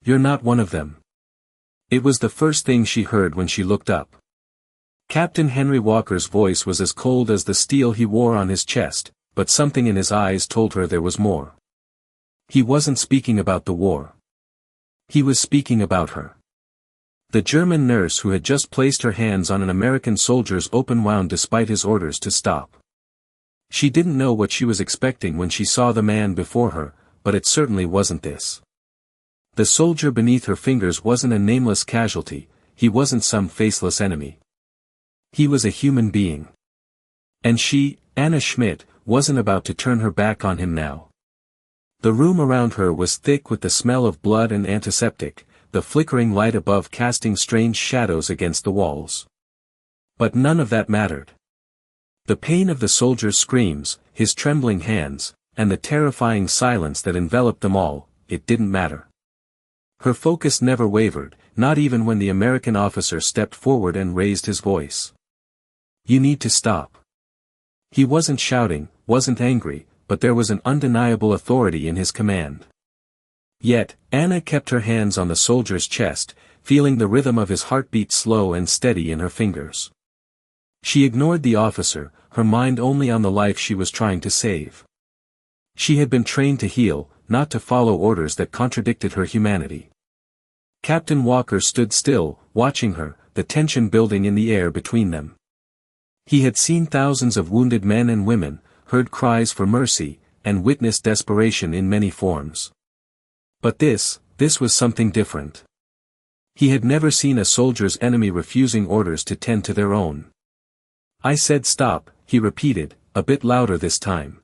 "You're not one of them." It was the first thing she heard when she looked up. Captain Henry Walker's voice was as cold as the steel he wore on his chest, but something in his eyes told her there was more. He wasn't speaking about the war. He was speaking about her. The German nurse who had just placed her hands on an American soldier's open wound despite his orders to stop. She didn't know what she was expecting when she saw the man before her, but it certainly wasn't this. The soldier beneath her fingers wasn't a nameless casualty, he wasn't some faceless enemy. He was a human being. And she, Anna Schmidt, wasn't about to turn her back on him now. The room around her was thick with the smell of blood and antiseptic, the flickering light above casting strange shadows against the walls. But none of that mattered. The pain of the soldier's screams, his trembling hands, and the terrifying silence that enveloped them all, it didn't matter. Her focus never wavered, not even when the American officer stepped forward and raised his voice. "You need to stop." He wasn't shouting, wasn't angry, but there was an undeniable authority in his command. Yet, Anna kept her hands on the soldier's chest, feeling the rhythm of his heartbeat slow and steady in her fingers. She ignored the officer, her mind only on the life she was trying to save. She had been trained to heal, not to follow orders that contradicted her humanity. Captain Walker stood still, watching her, the tension building in the air between them. He had seen thousands of wounded men and women, heard cries for mercy, and witnessed desperation in many forms. But this was something different. He had never seen a soldier's enemy refusing orders to tend to their own. "I said stop," he repeated, a bit louder this time.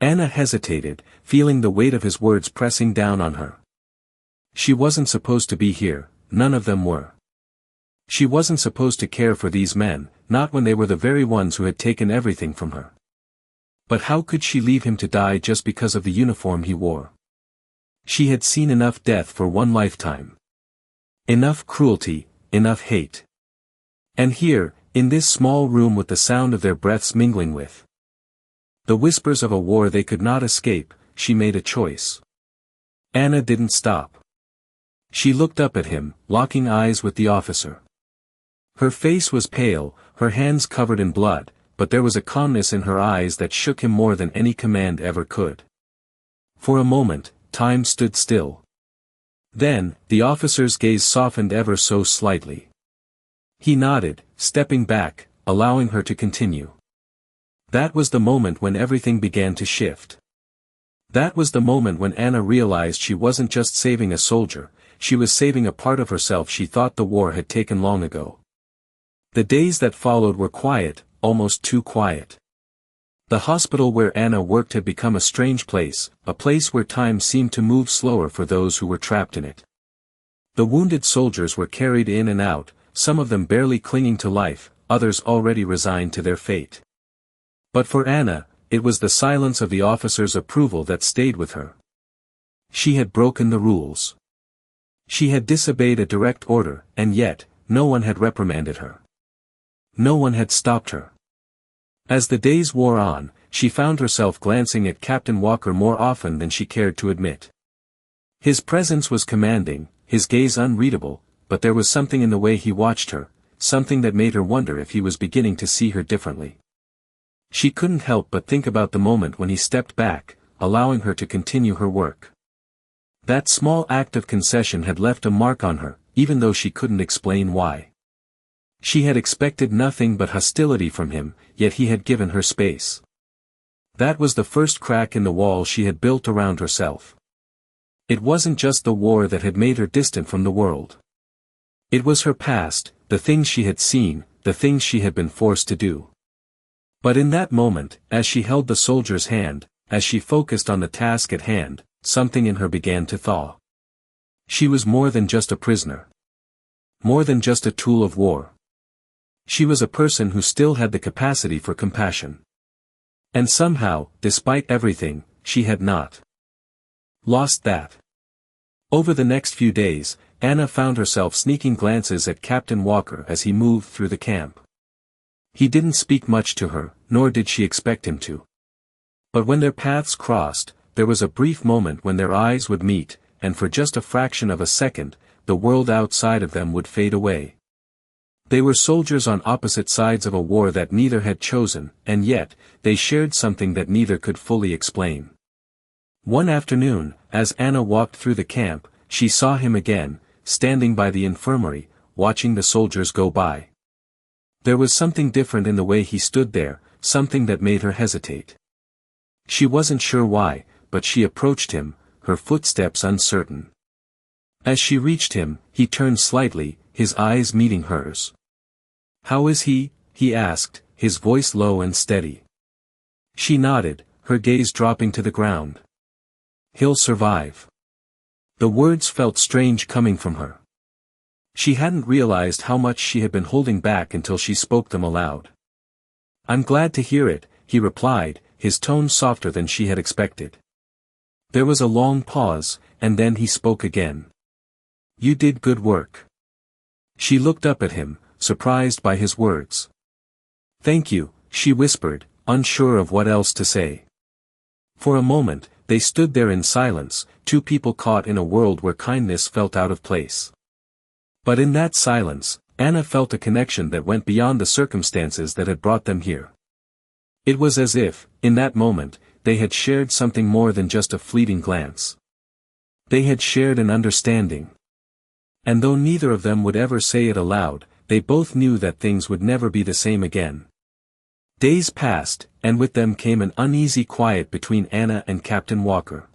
Anna hesitated, feeling the weight of his words pressing down on her. She wasn't supposed to be here, none of them were. She wasn't supposed to care for these men, not when they were the very ones who had taken everything from her. But how could she leave him to die just because of the uniform he wore? She had seen enough death for one lifetime. Enough cruelty, enough hate. And here, in this small room with the sound of their breaths mingling with the whispers of a war they could not escape, she made a choice. Anna didn't stop. She looked up at him, locking eyes with the officer. Her face was pale, her hands covered in blood, but there was a calmness in her eyes that shook him more than any command ever could. For a moment, time stood still. Then, the officer's gaze softened ever so slightly. He nodded, stepping back, allowing her to continue. That was the moment when everything began to shift. That was the moment when Anna realized she wasn't just saving a soldier, she was saving a part of herself she thought the war had taken long ago. The days that followed were quiet, almost too quiet. The hospital where Anna worked had become a strange place, a place where time seemed to move slower for those who were trapped in it. The wounded soldiers were carried in and out, some of them barely clinging to life, others already resigned to their fate. But for Anna, it was the silence of the officer's approval that stayed with her. She had broken the rules. She had disobeyed a direct order, and yet, no one had reprimanded her. No one had stopped her. As the days wore on, she found herself glancing at Captain Walker more often than she cared to admit. His presence was commanding, his gaze unreadable, but there was something in the way he watched her, something that made her wonder if he was beginning to see her differently. She couldn't help but think about the moment when he stepped back, allowing her to continue her work. That small act of concession had left a mark on her, even though she couldn't explain why. She had expected nothing but hostility from him, yet he had given her space. That was the first crack in the wall she had built around herself. It wasn't just the war that had made her distant from the world. It was her past, the things she had seen, the things she had been forced to do. But in that moment, as she held the soldier's hand, as she focused on the task at hand, something in her began to thaw. She was more than just a prisoner. More than just a tool of war. She was a person who still had the capacity for compassion. And somehow, despite everything, she had not lost that. Over the next few days, Anna found herself sneaking glances at Captain Walker as he moved through the camp. He didn't speak much to her, nor did she expect him to. But when their paths crossed, there was a brief moment when their eyes would meet, and for just a fraction of a second, the world outside of them would fade away. They were soldiers on opposite sides of a war that neither had chosen, and yet, they shared something that neither could fully explain. One afternoon, as Anna walked through the camp, she saw him again, standing by the infirmary, watching the soldiers go by. There was something different in the way he stood there, something that made her hesitate. She wasn't sure why, but she approached him, her footsteps uncertain. As she reached him, he turned slightly, his eyes meeting hers. "How is he?" he asked, his voice low and steady. She nodded, her gaze dropping to the ground. "He'll survive." The words felt strange coming from her. She hadn't realized how much she had been holding back until she spoke them aloud. "I'm glad to hear it," he replied, his tone softer than she had expected. There was a long pause, and then he spoke again. "You did good work." She looked up at him, surprised by his words. "Thank you," she whispered, unsure of what else to say. For a moment, they stood there in silence, two people caught in a world where kindness felt out of place. But in that silence, Anna felt a connection that went beyond the circumstances that had brought them here. It was as if, in that moment, they had shared something more than just a fleeting glance. They had shared an understanding. And though neither of them would ever say it aloud, they both knew that things would never be the same again. Days passed, and with them came an uneasy quiet between Anna and Captain Walker.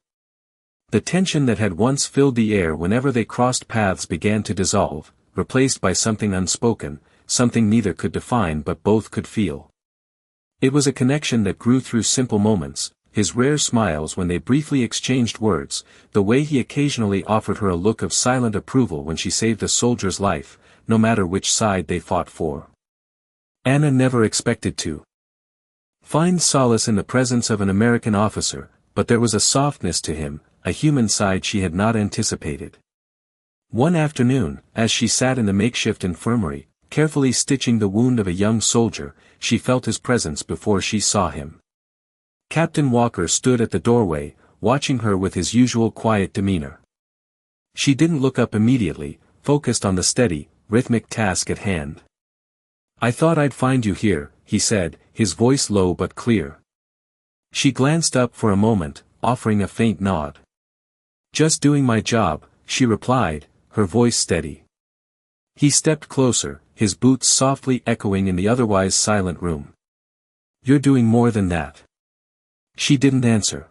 The tension that had once filled the air whenever they crossed paths began to dissolve, replaced by something unspoken, something neither could define but both could feel. It was a connection that grew through simple moments, his rare smiles when they briefly exchanged words, the way he occasionally offered her a look of silent approval when she saved a soldier's life, no matter which side they fought for. Anna never expected to find solace in the presence of an American officer, but there was a softness to him, a human side she had not anticipated. One afternoon, as she sat in the makeshift infirmary, carefully stitching the wound of a young soldier, she felt his presence before she saw him. Captain Walker stood at the doorway, watching her with his usual quiet demeanor. She didn't look up immediately, focused on the steady, rhythmic task at hand. "I thought I'd find you here," he said, his voice low but clear. She glanced up for a moment, offering a faint nod. "Just doing my job," she replied, her voice steady. He stepped closer, his boots softly echoing in the otherwise silent room. "You're doing more than that." She didn't answer.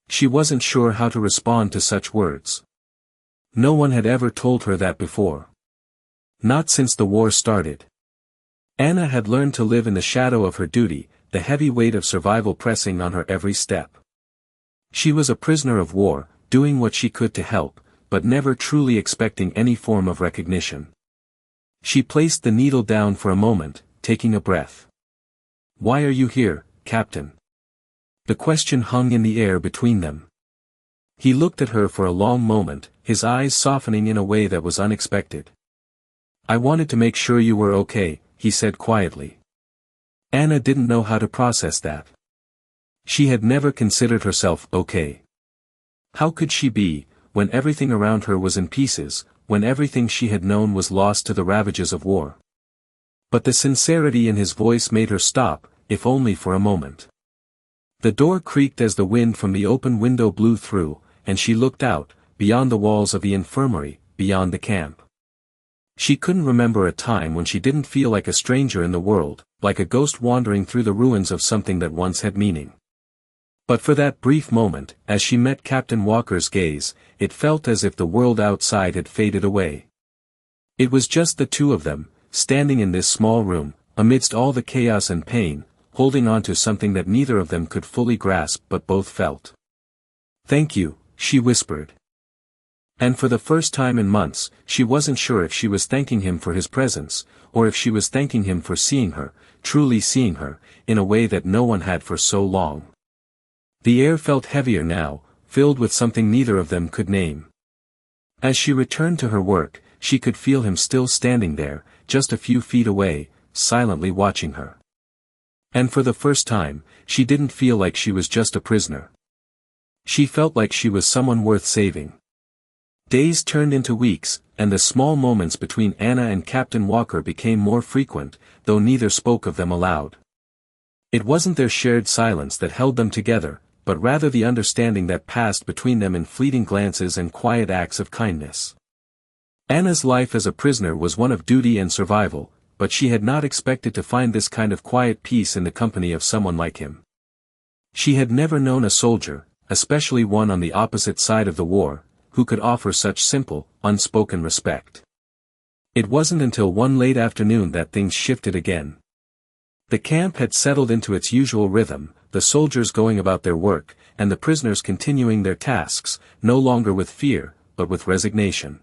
She wasn't sure how to respond to such words. No one had ever told her that before. Not since the war started. Anna had learned to live in the shadow of her duty, the heavy weight of survival pressing on her every step. She was a prisoner of war, doing what she could to help, but never truly expecting any form of recognition. She placed the needle down for a moment, taking a breath. "Why are you here, Captain?" The question hung in the air between them. He looked at her for a long moment, his eyes softening in a way that was unexpected. "I wanted to make sure you were okay," he said quietly. Anna didn't know how to process that. She had never considered herself okay. How could she be, when everything around her was in pieces, when everything she had known was lost to the ravages of war? But the sincerity in his voice made her stop, if only for a moment. The door creaked as the wind from the open window blew through, and she looked out, beyond the walls of the infirmary, beyond the camp. She couldn't remember a time when she didn't feel like a stranger in the world, like a ghost wandering through the ruins of something that once had meaning. But for that brief moment, as she met Captain Walker's gaze, it felt as if the world outside had faded away. It was just the two of them, standing in this small room, amidst all the chaos and pain, holding on to something that neither of them could fully grasp but both felt. "Thank you," she whispered. And for the first time in months, she wasn't sure if she was thanking him for his presence, or if she was thanking him for seeing her, truly seeing her, in a way that no one had for so long. The air felt heavier now, filled with something neither of them could name. As she returned to her work, she could feel him still standing there, just a few feet away, silently watching her. And for the first time, she didn't feel like she was just a prisoner. She felt like she was someone worth saving. Days turned into weeks, and the small moments between Anna and Captain Walker became more frequent, though neither spoke of them aloud. It wasn't their shared silence that held them together, but rather the understanding that passed between them in fleeting glances and quiet acts of kindness. Anna's life as a prisoner was one of duty and survival, but she had not expected to find this kind of quiet peace in the company of someone like him. She had never known a soldier, especially one on the opposite side of the war, who could offer such simple, unspoken respect. It wasn't until one late afternoon that things shifted again. The camp had settled into its usual rhythm, the soldiers going about their work, and the prisoners continuing their tasks, no longer with fear, but with resignation.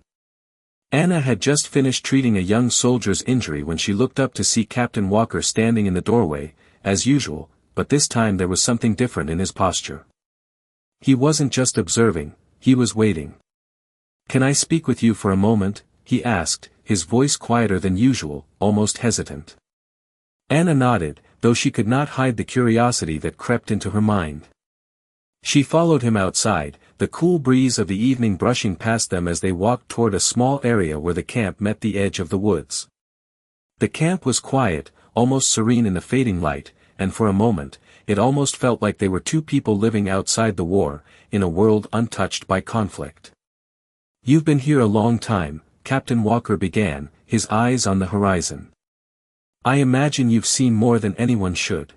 Anna had just finished treating a young soldier's injury when she looked up to see Captain Walker standing in the doorway, as usual, but this time there was something different in his posture. He wasn't just observing, he was waiting. "Can I speak with you for a moment?" he asked, his voice quieter than usual, almost hesitant. Anna nodded, though she could not hide the curiosity that crept into her mind. She followed him outside, the cool breeze of the evening brushing past them as they walked toward a small area where the camp met the edge of the woods. The camp was quiet, almost serene in the fading light, and for a moment, it almost felt like they were two people living outside the war, in a world untouched by conflict. "You've been here a long time," Captain Walker began, his eyes on the horizon. "I imagine you've seen more than anyone should.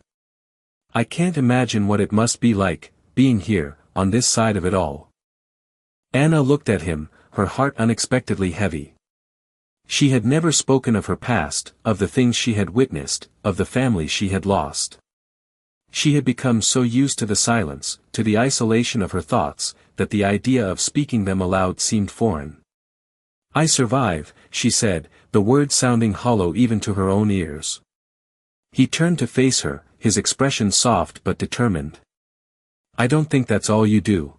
I can't imagine what it must be like, being here, on this side of it all." Anna looked at him, her heart unexpectedly heavy. She had never spoken of her past, of the things she had witnessed, of the family she had lost. She had become so used to the silence, to the isolation of her thoughts, that the idea of speaking them aloud seemed foreign. "I survive," she said, the words sounding hollow even to her own ears. He turned to face her, his expression soft but determined. "I don't think that's all you do."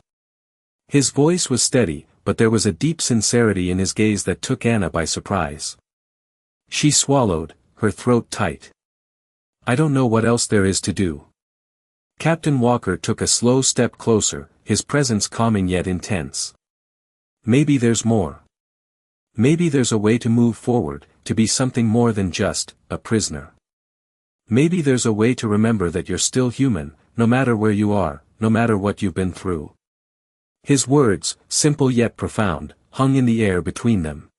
His voice was steady, but there was a deep sincerity in his gaze that took Anna by surprise. She swallowed, her throat tight. "I don't know what else there is to do." Captain Walker took a slow step closer, his presence calming yet intense. "Maybe there's more. Maybe there's a way to move forward, to be something more than just a prisoner. Maybe there's a way to remember that you're still human, no matter where you are, no matter what you've been through." His words, simple yet profound, hung in the air between them.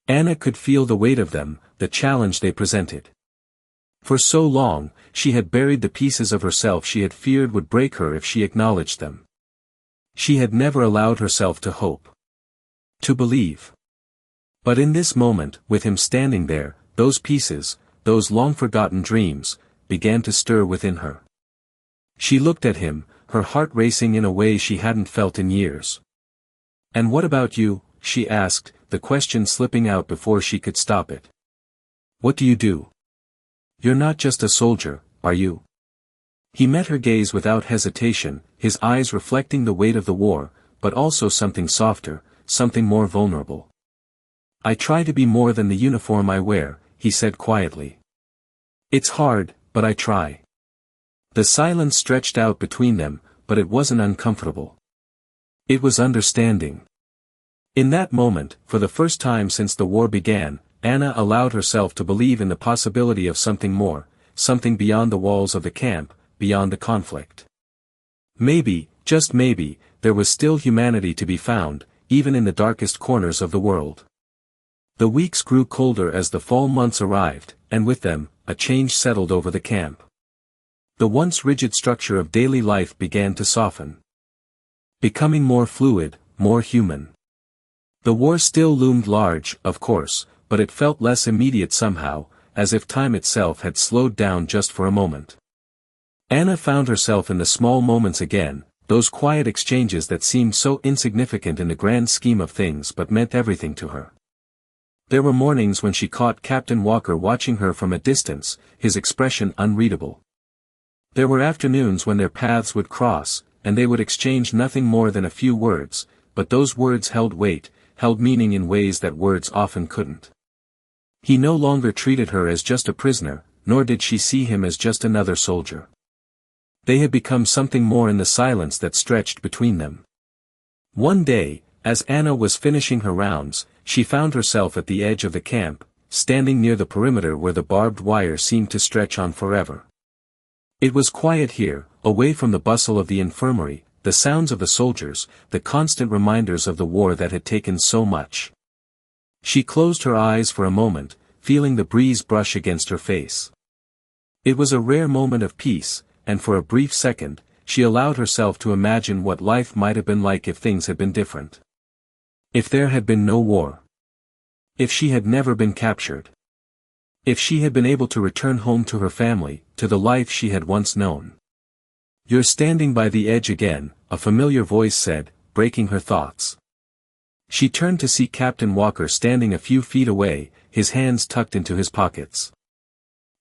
Anna could feel the weight of them, the challenge they presented. For so long, she had buried the pieces of herself she had feared would break her if she acknowledged them. She had never allowed herself to hope. To believe. But in this moment, with him standing there, those pieces, those long-forgotten dreams, began to stir within her. She looked at him, her heart racing in a way she hadn't felt in years. "And what about you?" she asked, the question slipping out before she could stop it. "What do you do? You're not just a soldier, are you?" He met her gaze without hesitation, his eyes reflecting the weight of the war, but also something softer, something more vulnerable. "I try to be more than the uniform I wear," he said quietly. "It's hard, but I try." The silence stretched out between them, but it wasn't uncomfortable. It was understanding. In that moment, for the first time since the war began, Anna allowed herself to believe in the possibility of something more, something beyond the walls of the camp, beyond the conflict. Maybe, just maybe, there was still humanity to be found, even in the darkest corners of the world. The weeks grew colder as the fall months arrived, and with them, a change settled over the camp. The once rigid structure of daily life began to soften. Becoming more fluid, more human. The war still loomed large, of course, but it felt less immediate somehow, as if time itself had slowed down just for a moment. Anna found herself in the small moments again, those quiet exchanges that seemed so insignificant in the grand scheme of things but meant everything to her. There were mornings when she caught Captain Walker watching her from a distance, his expression unreadable. There were afternoons when their paths would cross, and they would exchange nothing more than a few words, but those words held weight, held meaning in ways that words often couldn't. He no longer treated her as just a prisoner, nor did she see him as just another soldier. They had become something more in the silence that stretched between them. One day, as Anna was finishing her rounds, she found herself at the edge of the camp, standing near the perimeter where the barbed wire seemed to stretch on forever. It was quiet here, away from the bustle of the infirmary, the sounds of the soldiers, the constant reminders of the war that had taken so much. She closed her eyes for a moment, feeling the breeze brush against her face. It was a rare moment of peace, and for a brief second, she allowed herself to imagine what life might have been like if things had been different. If there had been no war. If she had never been captured. If she had been able to return home to her family, to the life she had once known. "You're standing by the edge again," a familiar voice said, breaking her thoughts. She turned to see Captain Walker standing a few feet away, his hands tucked into his pockets.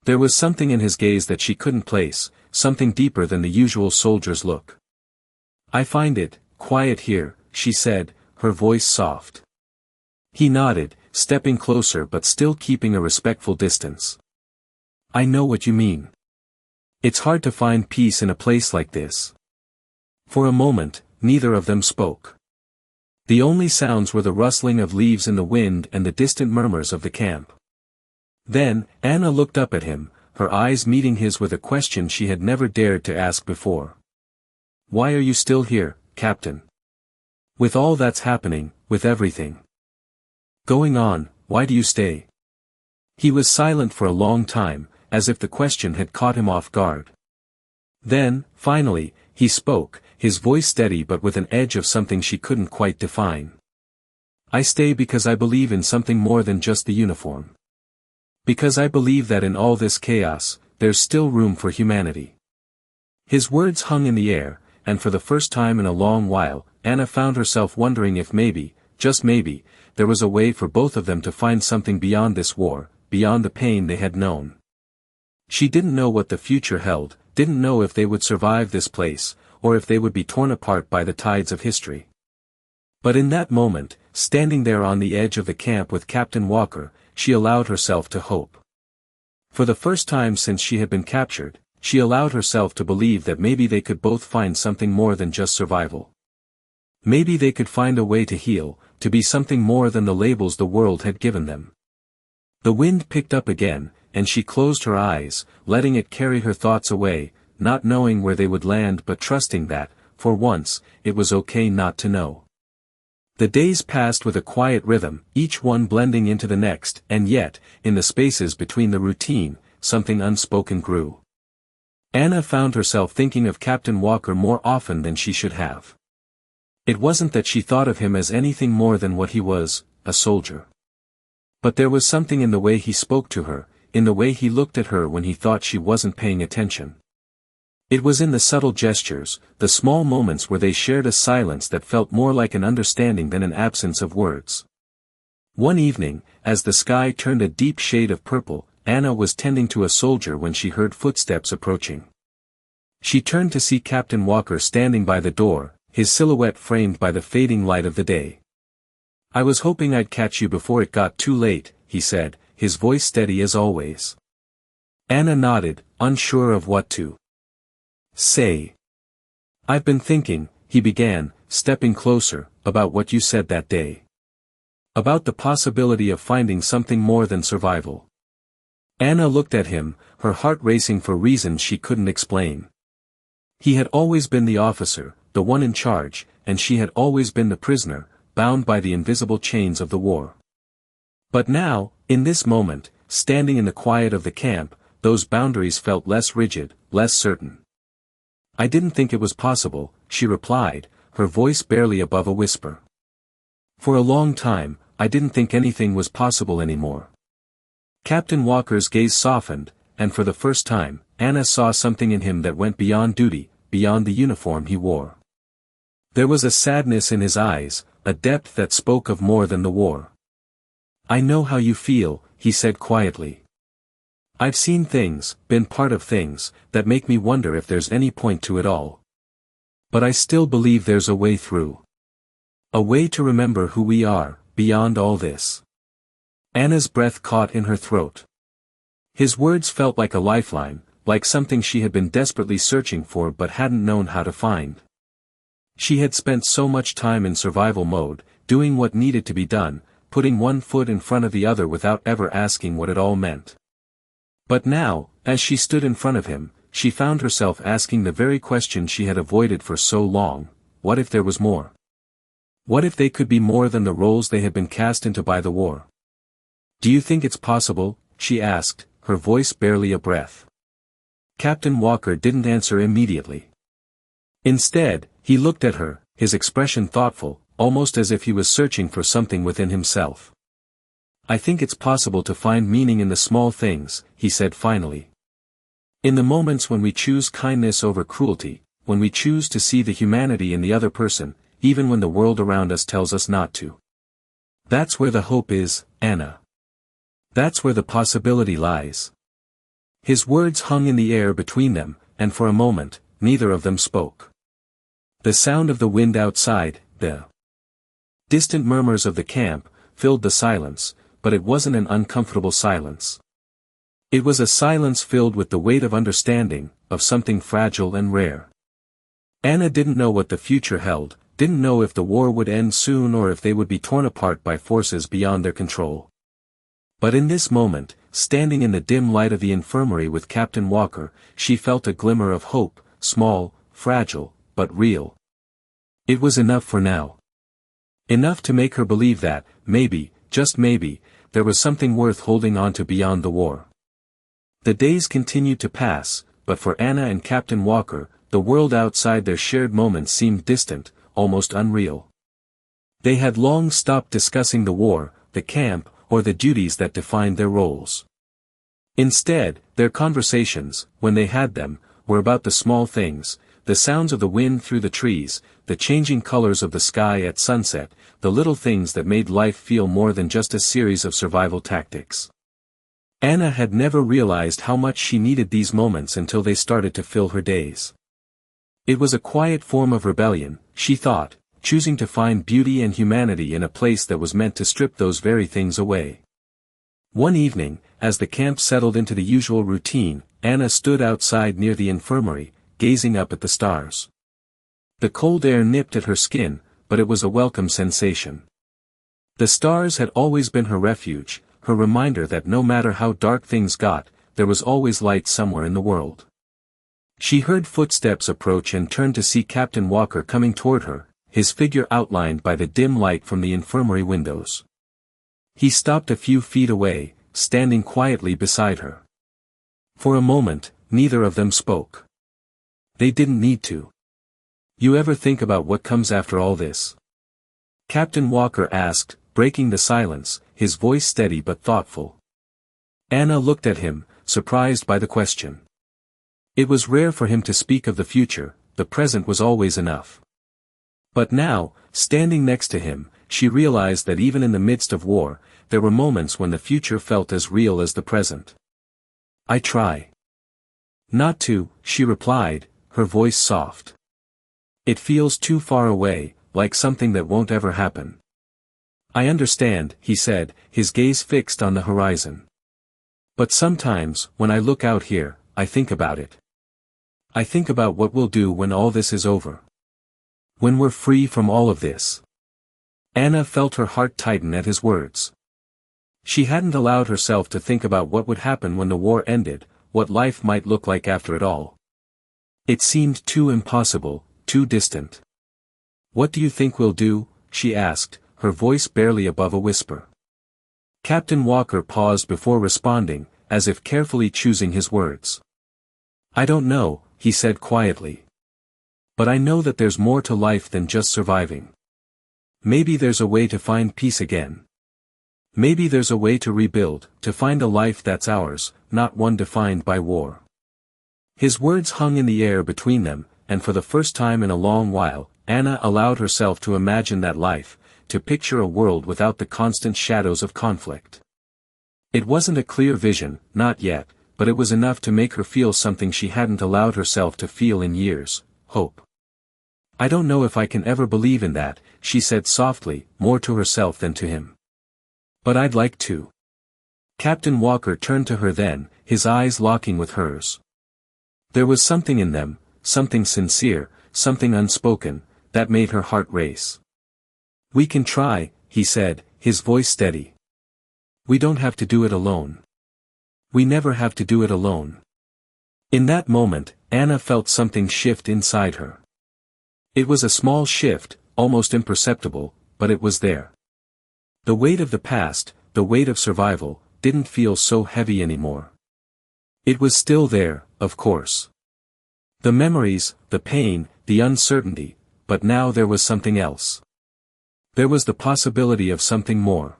There was something in his gaze that she couldn't place, something deeper than the usual soldier's look. "I find it quiet here," she said, her voice soft. He nodded, stepping closer but still keeping a respectful distance. "I know what you mean. It's hard to find peace in a place like this." For a moment, neither of them spoke. The only sounds were the rustling of leaves in the wind and the distant murmurs of the camp. Then, Anna looked up at him, her eyes meeting his with a question she had never dared to ask before. "Why are you still here, Captain? With all that's happening, with everything going on, why do you stay?" He was silent for a long time, as if the question had caught him off guard. Then, finally, he spoke, his voice steady but with an edge of something she couldn't quite define. "I stay because I believe in something more than just the uniform. Because I believe that in all this chaos, there's still room for humanity." His words hung in the air, and for the first time in a long while, Anna found herself wondering if maybe, just maybe, there was a way for both of them to find something beyond this war, beyond the pain they had known. She didn't know what the future held, didn't know if they would survive this place, or if they would be torn apart by the tides of history. But in that moment, standing there on the edge of the camp with Captain Walker, she allowed herself to hope. For the first time since she had been captured, she allowed herself to believe that maybe they could both find something more than just survival. Maybe they could find a way to heal, to be something more than the labels the world had given them. The wind picked up again, and she closed her eyes, letting it carry her thoughts away, not knowing where they would land but trusting that, for once, it was okay not to know. The days passed with a quiet rhythm, each one blending into the next, and yet, in the spaces between the routine, something unspoken grew. Anna found herself thinking of Captain Walker more often than she should have. It wasn't that she thought of him as anything more than what he was, a soldier. But there was something in the way he spoke to her, in the way he looked at her when he thought she wasn't paying attention. It was in the subtle gestures, the small moments where they shared a silence that felt more like an understanding than an absence of words. One evening, as the sky turned a deep shade of purple, Anna was tending to a soldier when she heard footsteps approaching. She turned to see Captain Walker standing by the door, his silhouette framed by the fading light of the day. "I was hoping I'd catch you before it got too late," he said, his voice steady as always. Anna nodded, unsure of what to say. "I've been thinking," he began, stepping closer, "about what you said that day. About the possibility of finding something more than survival." Anna looked at him, her heart racing for reasons she couldn't explain. He had always been the officer, the one in charge, and she had always been the prisoner, bound by the invisible chains of the war. But now, in this moment, standing in the quiet of the camp, those boundaries felt less rigid, less certain. "I didn't think it was possible," she replied, her voice barely above a whisper. "For a long time, I didn't think anything was possible anymore." Captain Walker's gaze softened, and for the first time, Anna saw something in him that went beyond duty, beyond the uniform he wore. There was a sadness in his eyes, a depth that spoke of more than the war. "I know how you feel," he said quietly. "I've seen things, been part of things, that make me wonder if there's any point to it all. But I still believe there's a way through. A way to remember who we are, beyond all this." Anna's breath caught in her throat. His words felt like a lifeline, like something she had been desperately searching for but hadn't known how to find. She had spent so much time in survival mode, doing what needed to be done, putting one foot in front of the other without ever asking what it all meant. But now, as she stood in front of him, she found herself asking the very question she had avoided for so long: what if there was more? What if they could be more than the roles they had been cast into by the war? "Do you think it's possible?" she asked, her voice barely a breath. Captain Walker didn't answer immediately. Instead, he looked at her, his expression thoughtful, almost as if he was searching for something within himself. "I think it's possible to find meaning in the small things," he said finally. "In the moments when we choose kindness over cruelty, when we choose to see the humanity in the other person, even when the world around us tells us not to. That's where the hope is, Anna. That's where the possibility lies." His words hung in the air between them, and for a moment, neither of them spoke. The sound of the wind outside, the distant murmurs of the camp, filled the silence, but it wasn't an uncomfortable silence. It was a silence filled with the weight of understanding, of something fragile and rare. Anna didn't know what the future held, didn't know if the war would end soon or if they would be torn apart by forces beyond their control. But in this moment, standing in the dim light of the infirmary with Captain Walker, she felt a glimmer of hope, small, fragile, but real. It was enough for now. Enough to make her believe that, maybe, just maybe, there was something worth holding on to beyond the war. The days continued to pass, but for Anna and Captain Walker, the world outside their shared moments seemed distant, almost unreal. They had long stopped discussing the war, the camp, or the duties that defined their roles. Instead, their conversations, when they had them, were about the small things, the sounds of the wind through the trees, the changing colors of the sky at sunset, the little things that made life feel more than just a series of survival tactics. Anna had never realized how much she needed these moments until they started to fill her days. It was a quiet form of rebellion, she thought, choosing to find beauty and humanity in a place that was meant to strip those very things away. One evening, as the camp settled into the usual routine, Anna stood outside near the infirmary, gazing up at the stars. The cold air nipped at her skin, but it was a welcome sensation. The stars had always been her refuge, her reminder that no matter how dark things got, there was always light somewhere in the world. She heard footsteps approach and turned to see Captain Walker coming toward her, his figure outlined by the dim light from the infirmary windows. He stopped a few feet away, standing quietly beside her. For a moment, neither of them spoke. They didn't need to. "You ever think about what comes after all this?" Captain Walker asked, breaking the silence, his voice steady but thoughtful. Anna looked at him, surprised by the question. It was rare for him to speak of the future, the present was always enough. But now, standing next to him, she realized that even in the midst of war, there were moments when the future felt as real as the present. "I try not to," she replied, her voice soft. "It feels too far away, like something that won't ever happen." "I understand," he said, his gaze fixed on the horizon. "But sometimes, when I look out here, I think about it. I think about what we'll do when all this is over. When we're free from all of this." Anna felt her heart tighten at his words. She hadn't allowed herself to think about what would happen when the war ended, what life might look like after it all. It seemed too impossible, too distant. "What do you think we'll do?" she asked, her voice barely above a whisper. Captain Walker paused before responding, as if carefully choosing his words. "I don't know," he said quietly. "But I know that there's more to life than just surviving. Maybe there's a way to find peace again. Maybe there's a way to rebuild, to find a life that's ours, not one defined by war." His words hung in the air between them, and for the first time in a long while, Anna allowed herself to imagine that life, to picture a world without the constant shadows of conflict. It wasn't a clear vision, not yet, but it was enough to make her feel something she hadn't allowed herself to feel in years: hope. "I don't know if I can ever believe in that," she said softly, more to herself than to him. "But I'd like to." Captain Walker turned to her then, his eyes locking with hers. There was something in them, something sincere, something unspoken, that made her heart race. We can try, he said, his voice steady. We don't have to do it alone. We never have to do it alone. In that moment, Anna felt something shift inside her. It was a small shift, almost imperceptible, but it was there. The weight of the past, the weight of survival, didn't feel so heavy anymore. It was still there, of course. The memories, the pain, the uncertainty, but now there was something else. There was the possibility of something more.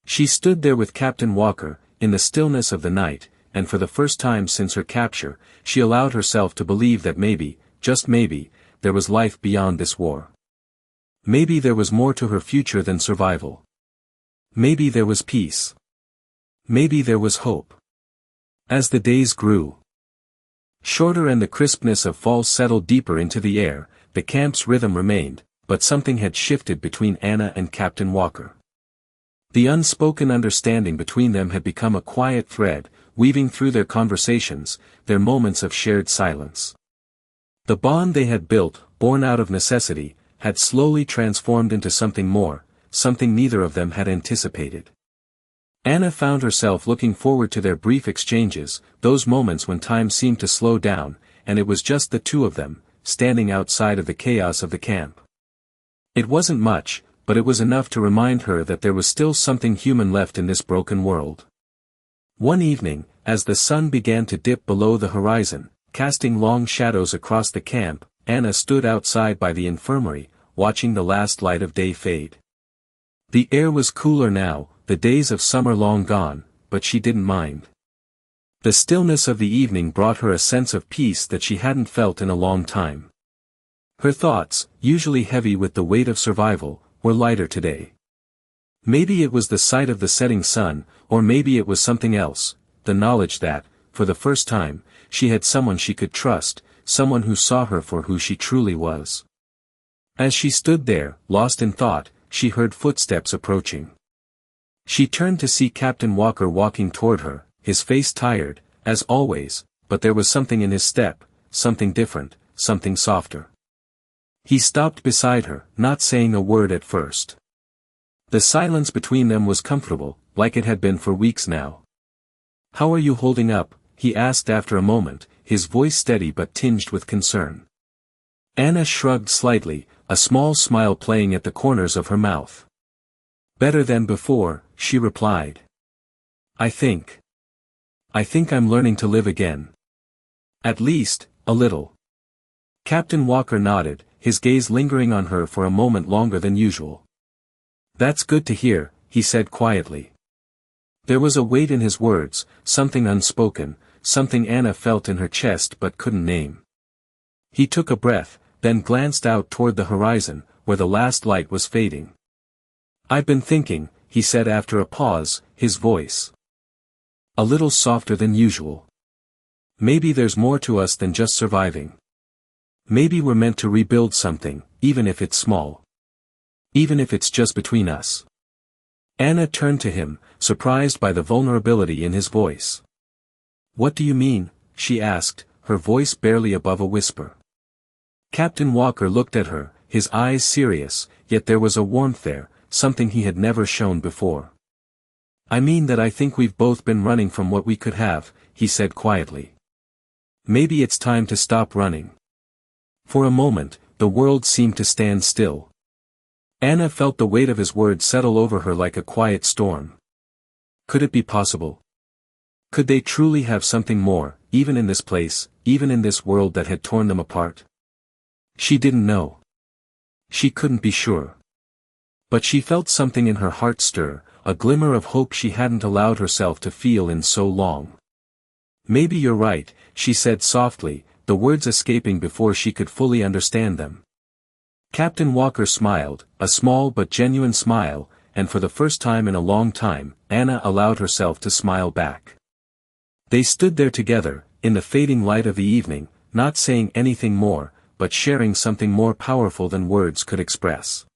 She stood there with Captain Walker, in the stillness of the night, and for the first time since her capture, she allowed herself to believe that maybe, just maybe, there was life beyond this war. Maybe there was more to her future than survival. Maybe there was peace. Maybe there was hope. As the days grew shorter and the crispness of fall settled deeper into the air, the camp's rhythm remained, but something had shifted between Anna and Captain Walker. The unspoken understanding between them had become a quiet thread, weaving through their conversations, their moments of shared silence. The bond they had built, born out of necessity, had slowly transformed into something more, something neither of them had anticipated. Anna found herself looking forward to their brief exchanges, those moments when time seemed to slow down, and it was just the two of them, standing outside of the chaos of the camp. It wasn't much, but it was enough to remind her that there was still something human left in this broken world. One evening, as the sun began to dip below the horizon, casting long shadows across the camp, Anna stood outside by the infirmary, watching the last light of day fade. The air was cooler now, the days of summer long gone, but she didn't mind. The stillness of the evening brought her a sense of peace that she hadn't felt in a long time. Her thoughts, usually heavy with the weight of survival, were lighter today. Maybe it was the sight of the setting sun, or maybe it was something else, the knowledge that, for the first time, she had someone she could trust, someone who saw her for who she truly was. As she stood there, lost in thought, she heard footsteps approaching. She turned to see Captain Walker walking toward her, his face tired, as always, but there was something in his step, something different, something softer. He stopped beside her, not saying a word at first. The silence between them was comfortable, like it had been for weeks now. "How are you holding up?" he asked after a moment, his voice steady but tinged with concern. Anna shrugged slightly, a small smile playing at the corners of her mouth. "Better than before," she replied. I think I'm learning to live again. At least, a little." Captain Walker nodded, his gaze lingering on her for a moment longer than usual. "That's good to hear," he said quietly. There was a weight in his words, something unspoken, something Anna felt in her chest but couldn't name. He took a breath, then glanced out toward the horizon, where the last light was fading. "I've been thinking," he said after a pause, his voice a little softer than usual. "Maybe there's more to us than just surviving. Maybe we're meant to rebuild something, even if it's small. Even if it's just between us." Anna turned to him, surprised by the vulnerability in his voice. "What do you mean?" she asked, her voice barely above a whisper. Captain Walker looked at her, his eyes serious, yet there was a warmth there, something he had never shown before. "I mean that I think we've both been running from what we could have," he said quietly. "Maybe it's time to stop running." For a moment, the world seemed to stand still. Anna felt the weight of his words settle over her like a quiet storm. Could it be possible? Could they truly have something more, even in this place, even in this world that had torn them apart? She didn't know. She couldn't be sure. But she felt something in her heart stir, a glimmer of hope she hadn't allowed herself to feel in so long. "Maybe you're right," she said softly, the words escaping before she could fully understand them. Captain Walker smiled, a small but genuine smile, and for the first time in a long time, Anna allowed herself to smile back. They stood there together, in the fading light of the evening, not saying anything more, but sharing something more powerful than words could express.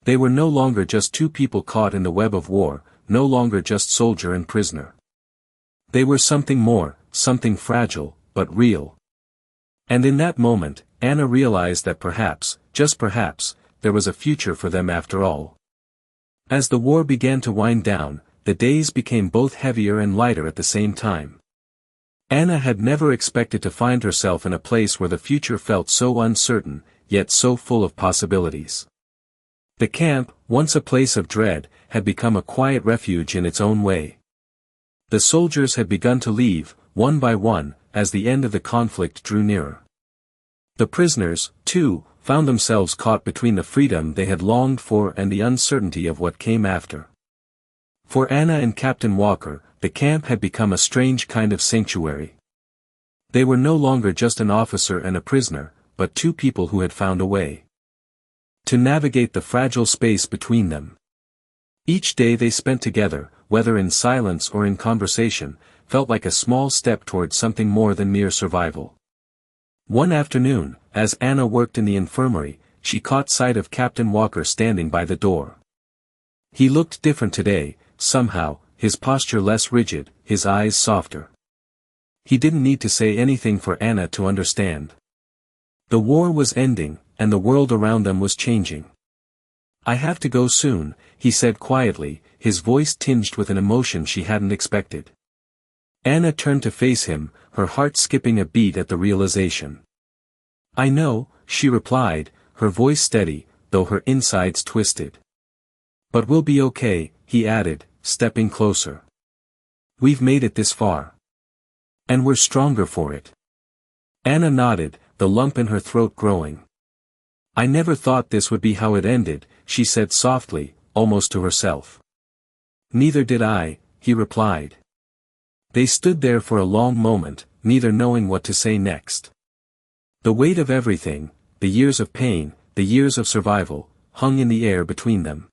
They were no longer just two people caught in the web of war, no longer just soldier and prisoner. They were something more, something fragile, but real. And in that moment, Anna realized that perhaps, just perhaps, there was a future for them after all. As the war began to wind down, the days became both heavier and lighter at the same time. Anna had never expected to find herself in a place where the future felt so uncertain, yet so full of possibilities. The camp, once a place of dread, had become a quiet refuge in its own way. The soldiers had begun to leave, one by one, as the end of the conflict drew nearer. The prisoners, too, found themselves caught between the freedom they had longed for and the uncertainty of what came after. For Anna and Captain Walker, the camp had become a strange kind of sanctuary. They were no longer just an officer and a prisoner, but two people who had found a way to navigate the fragile space between them. Each day they spent together, whether in silence or in conversation, felt like a small step towards something more than mere survival. One afternoon, as Anna worked in the infirmary, she caught sight of Captain Walker standing by the door. He looked different today, somehow, his posture less rigid, his eyes softer. He didn't need to say anything for Anna to understand. The war was ending, and the world around them was changing. "I have to go soon," he said quietly, his voice tinged with an emotion she hadn't expected. Anna turned to face him, her heart skipping a beat at the realization. "I know," she replied, her voice steady, though her insides twisted. "But we'll be okay," he added, stepping closer. "We've made it this far. And we're stronger for it." Anna nodded, the lump in her throat growing. "I never thought this would be how it ended," she said softly, almost to herself. "Neither did I," he replied. They stood there for a long moment, neither knowing what to say next. The weight of everything, the years of pain, the years of survival, hung in the air between them.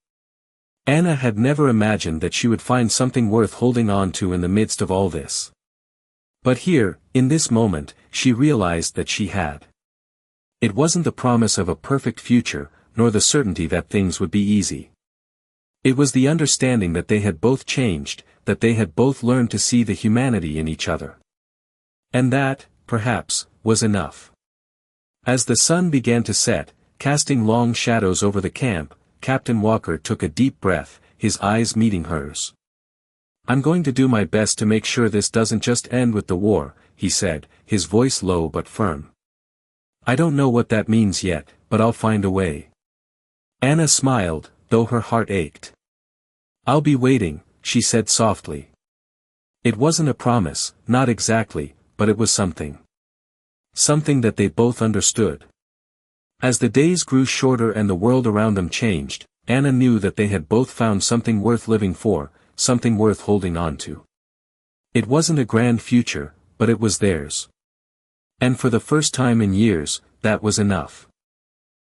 Anna had never imagined that she would find something worth holding on to in the midst of all this. But here, in this moment, she realized that she had. It wasn't the promise of a perfect future, nor the certainty that things would be easy. It was the understanding that they had both changed, that they had both learned to see the humanity in each other. And that, perhaps, was enough. As the sun began to set, casting long shadows over the camp, Captain Walker took a deep breath, his eyes meeting hers. "I'm going to do my best to make sure this doesn't just end with the war," he said, his voice low but firm. "I don't know what that means yet, but I'll find a way." Anna smiled, though her heart ached. "I'll be waiting," she said softly. It wasn't a promise, not exactly, but it was something. Something that they both understood. As the days grew shorter and the world around them changed, Anna knew that they had both found something worth living for, something worth holding on to. It wasn't a grand future, but it was theirs. And for the first time in years, that was enough.